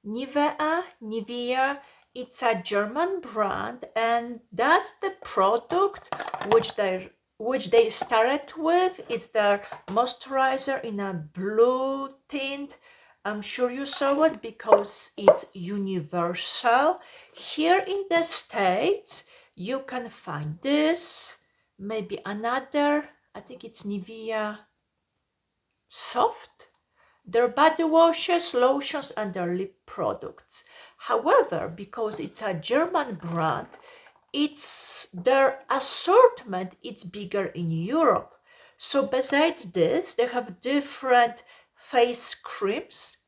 NIVEA. It's a German brand, and that's the product which they started with. It's their moisturizer in a blue tint. I'm sure you saw it because it's universal. Here in the States, you can find this, maybe another. I think it's NIVEA Soft. Their body washes, lotions, and their lip products. However, because it's a German brand, it's their assortment it's bigger in Europe. So besides this, they have different face creams.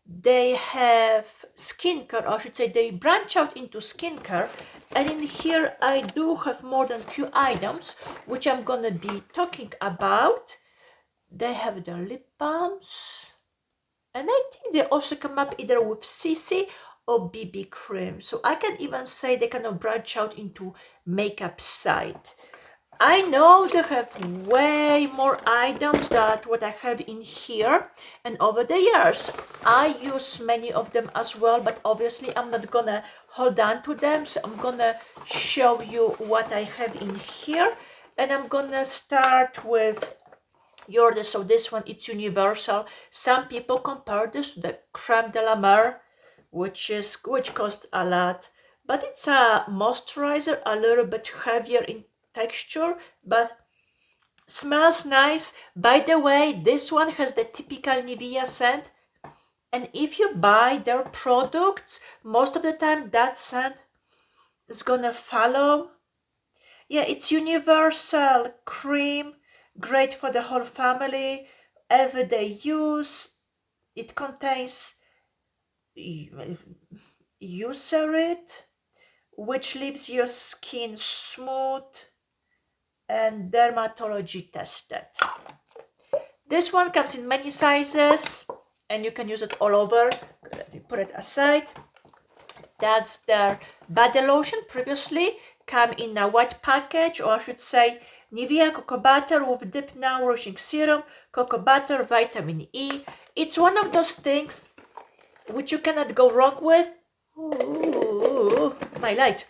They have skincare, or I should say they branch out into skincare. And in here I do have more than few items which I'm gonna be talking about. They have their lip balms, and I think they also come up either with CC or BB cream. So I can even say they kind of branch out into makeup side. I know they have way more items than what I have in here, and over the years I use many of them as well, but obviously I'm not gonna hold on to them, so I'm gonna show you what I have in here. And I'm gonna start with so this one, it's universal. Some people compare this to the creme de la mer, which costs a lot, but it's a moisturizer, a little bit heavier in texture, but smells nice. By the way, this one has the typical NIVEA scent, and if you buy their products, most of the time that scent is gonna follow. Yeah, it's universal cream, great for the whole family, everyday use. It contains eucerin, which leaves your skin smooth and dermatology tested. This one comes in many sizes and you can use it all over. Let me put it aside. That's their body lotion. Previously come in a white package, or I should say NIVEA Cocoa Butter with Deep Nourishing Serum, Cocoa Butter, Vitamin E. It's one of those things which you cannot go wrong with. Ooh, my light.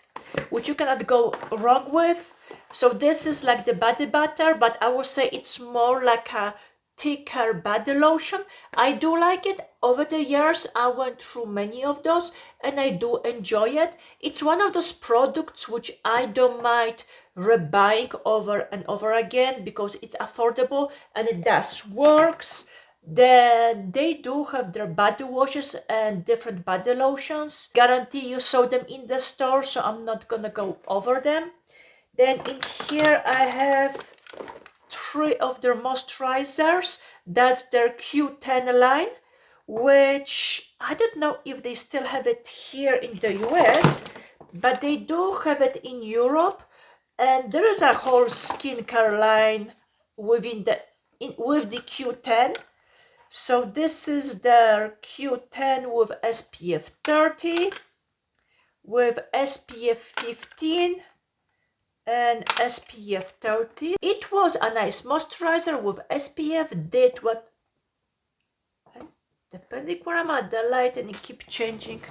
Which you cannot go wrong with. So this is like the body butter, but I would say it's more like a thicker body lotion. I do like it. Over the years I went through many of those and I do enjoy it. It's one of those products which I don't mind rebuying over and over again because it's affordable and it does works. Then they do have their body washes and different body lotions. Guarantee you saw them in the store, so I'm not gonna go over them. Then in here I have 3 of their moisturizers. That's their Q10 line, which I don't know if they still have it here in the US, but they do have it in Europe. And there is a whole skincare line with the Q10. So this is their Q10 with SPF 30, with SPF 15 and SPF 30. It was a nice moisturizer with SPF, did what, depending where I'm at, the light and it keeps changing.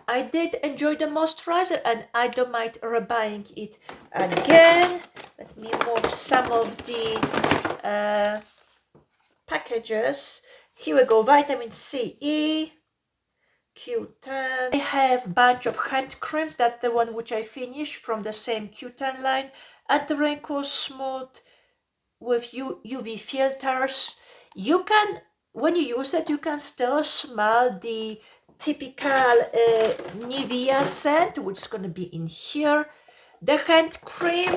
I did enjoy the moisturizer and I don't mind rebuying it again. Let me move some of the packages. Here we go, vitamin C, E, Q10. I have a bunch of hand creams. That's the one which I finished from the same Q10 line. Anti-Wrinkle Smooth with UV filters. You can, when you use it, you can still smell the typical NIVEA scent, which is going to be in here. The hand cream,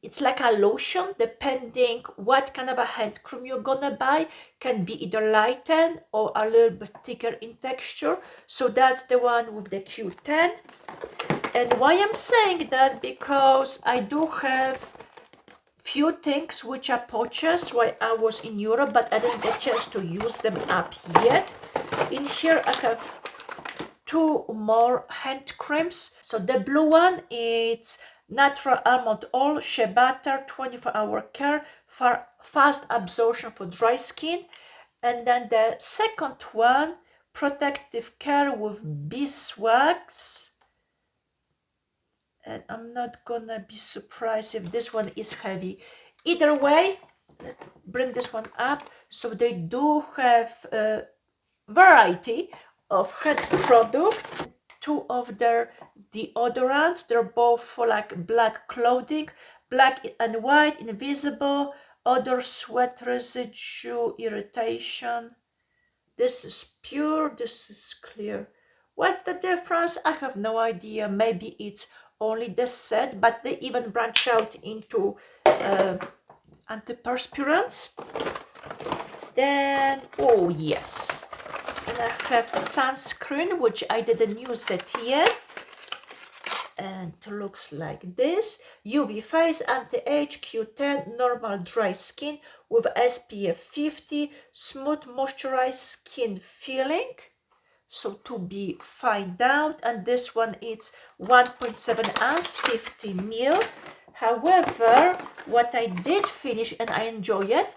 it's like a lotion, depending what kind of a hand cream you're gonna buy, can be either lightened or a little bit thicker in texture. So that's the one with the Q10. And why I'm saying that, because I do have few things which are purchased while I was in Europe, but I didn't get a chance to use them up yet. In here I have 2 more hand creams. So the blue one, it's natural almond oil, shea butter, 24-hour care for fast absorption for dry skin. And then the second one, protective care with beeswax. And I'm not gonna be surprised if this one is heavy. Either way, let's bring this one up. So they do have a variety of head products. Two of their deodorants. They're both for like black clothing, black and white, invisible, odor, sweat residue, irritation. This is pure, this is clear. What's the difference? I have no idea. Maybe it's only the set, but they even branch out into antiperspirants. Then, oh yes, and I have sunscreen, which I didn't use it yet, and it looks like this. UV face, anti-age, Q10, normal dry skin with SPF 50, smooth moisturized skin feeling. So to be find out, and this one is 1.7 ounce, 50 ml. However, what I did finish and I enjoy it,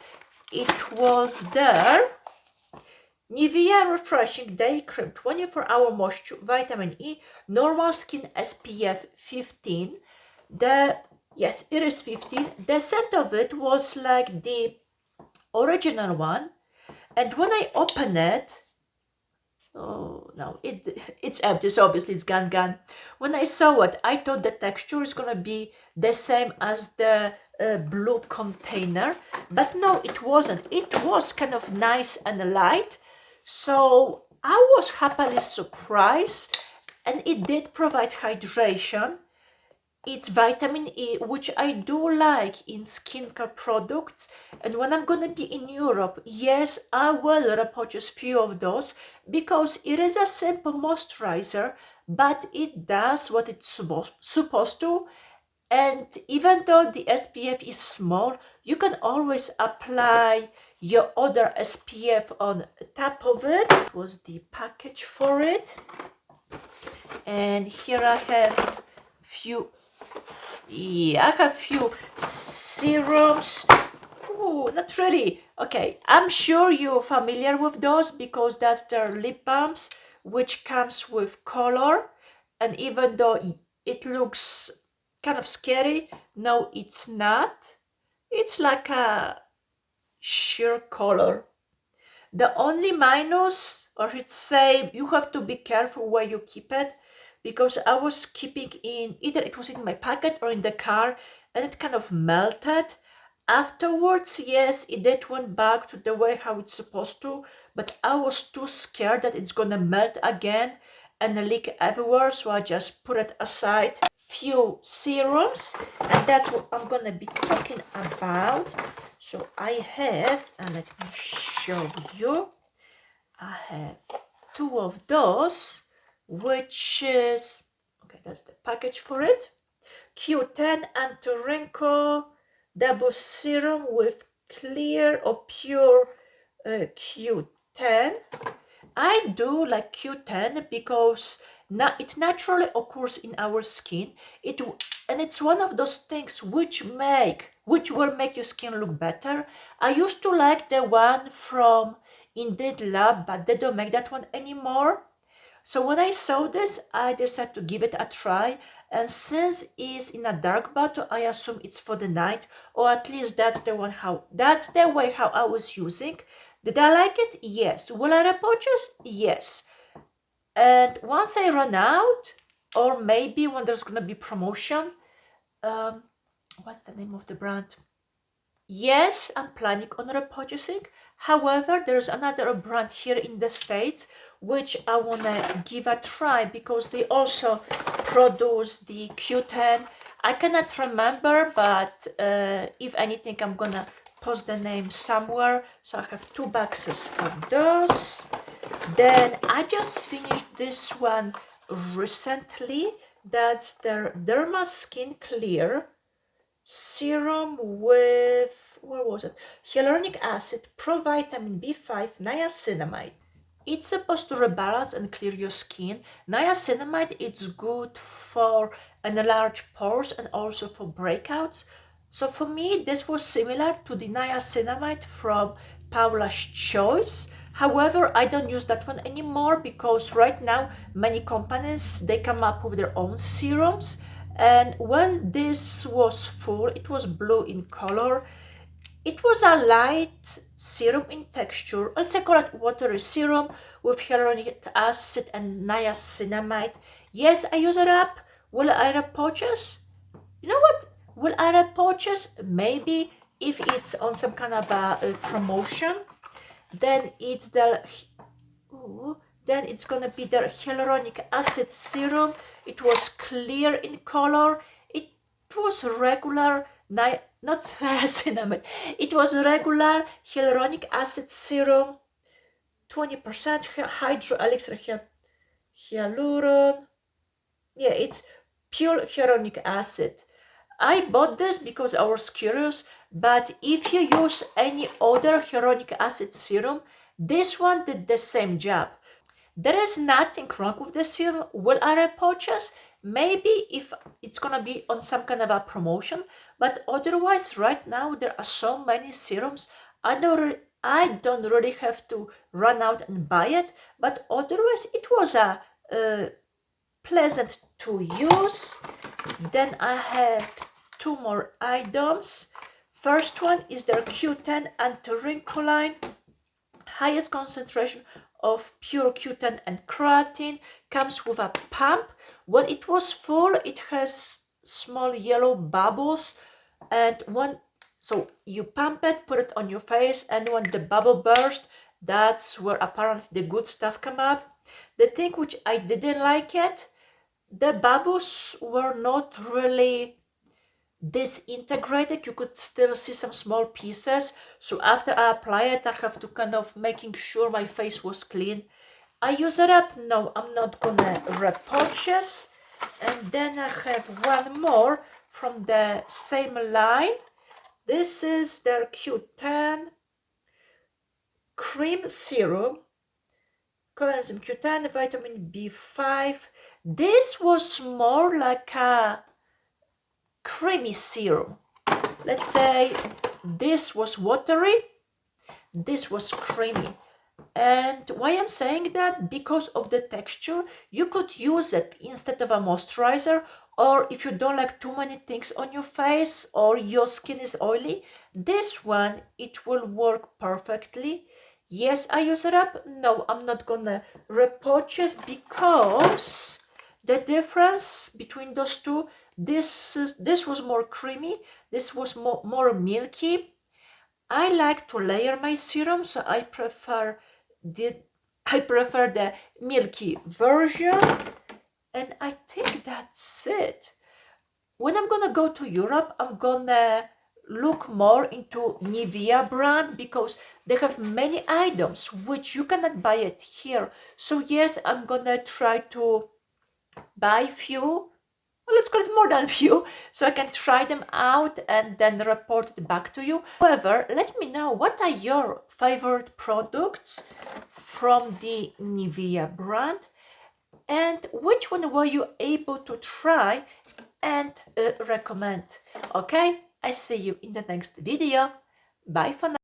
it was their NIVEA Refreshing Day Cream 24-hour moisture, vitamin E, normal skin SPF 15. Yes, it is 15. The scent of it was like the original one, and when I open it, oh no, it's empty, so obviously it's gone. When I saw it, I thought the texture is gonna be the same as the blue container, but no, it wasn't. It was kind of nice and light, so I was happily surprised, and it did provide hydration. It's vitamin E, which I do like in skincare products. And when I'm gonna be in Europe, yes, I will repurchase few of those because it is a simple moisturizer, but it does what it's supposed to. And even though the SPF is small, you can always apply your other SPF on top of it. It was the package for it. And here I have I have few serums. Oh, not really. Okay, I'm sure you're familiar with those because that's their lip balms, which comes with color. And even though it looks kind of scary, no, it's not. It's like a sheer color. The only minus, or I should say, you have to be careful where you keep it, because I was keeping in, either it was in my pocket or in the car, and it kind of melted. Afterwards, yes, it did went back to the way how it's supposed to, but I was too scared that it's gonna melt again and leak everywhere, so I just put it aside. Few serums, and that's what I'm gonna be talking about. So I have, and let me show you, I have two of those, which is, okay, that's the package for it. Q10 Anti-Wrinkle Double Serum with clear or pure Q10. I do like Q10 because it naturally occurs in our skin. And it's one of those things which will make your skin look better. I used to like the one from Indeed Lab, but they don't make that one anymore. So when I saw this, I decided to give it a try. And since it's in a dark bottle, I assume it's for the night, or at least that's the way how I was using. Did I like it? Yes. Will I repurchase? Yes. And once I run out, or maybe when there's gonna be promotion, what's the name of the brand? Yes, I'm planning on repurchasing. However, there's another brand here in the States which I wanna give a try because they also produce the Q10. I cannot remember, but if anything, I'm gonna post the name somewhere. So I have 2 boxes of those. Then I just finished this one recently. That's their Derma Skin Clear Serum with, what was it? Hyaluronic acid, provitamin B5, niacinamide. It's supposed to rebalance and clear your skin. Niacinamide is good for enlarged pores and also for breakouts. So for me, this was similar to the niacinamide from Paula's Choice, However, I don't use that one anymore because right now many companies, they come up with their own serums, and when this was full, it was blue in color. It was a light serum in texture. Let's say call it watery serum with hyaluronic acid and niacinamide. Yes, I use it up. Will I repurchase? You know what? Will I repurchase? Maybe if it's on some kind of a promotion. Then it's the then it's gonna be the hyaluronic acid serum. It was clear in color. It was regular, not niacinamide. It was regular hyaluronic acid serum, 20% hydro elixir hyaluron. Yeah, it's pure hyaluronic acid. I bought this because I was curious, but if you use any other hyaluronic acid serum, this one did the same job. There is nothing wrong with the serum. Will I repurchase? Maybe if it's gonna be on some kind of a promotion, but otherwise right now there are so many serums. I don't really have to run out and buy it, but otherwise it was a pleasant to use. Then I have two more items. First one is their Q10 Anti-Wrinkle line. Highest concentration of pure Q10 and keratin, comes with a pump. When it was full, it has small yellow bubbles, and so you pump it, put it on your face, and when the bubble burst, that's where apparently the good stuff come up. The thing which I didn't like it, the bubbles were not really disintegrated. You could still see some small pieces, so after I apply it, I have to kind of making sure my face was clean. I use it up. No, I'm not gonna repurchase. And then I have one more from the same line. This is their Q10 cream serum, coenzyme Q10, vitamin B5. This was more like a creamy serum. Let's say this was watery, this was creamy. And why I'm saying that? Because of the texture. You could use it instead of a moisturizer, or if you don't like too many things on your face or your skin is oily, this one, it will work perfectly. Yes, I use it up. No, I'm not gonna repurchase because the difference between those two, this was more creamy, this was more milky. I like to layer my serum, so I prefer the milky version, and I think that's it. When I'm gonna go to Europe, I'm gonna look more into NIVEA brand because they have many items which you cannot buy it here. So yes, I'm gonna try to buy few, well, let's call it more than few, so I can try them out and then report it back to you. However, let me know what are your favorite products from the NIVEA brand and which one were you able to try and recommend. Okay, I see you in the next video. Bye for now.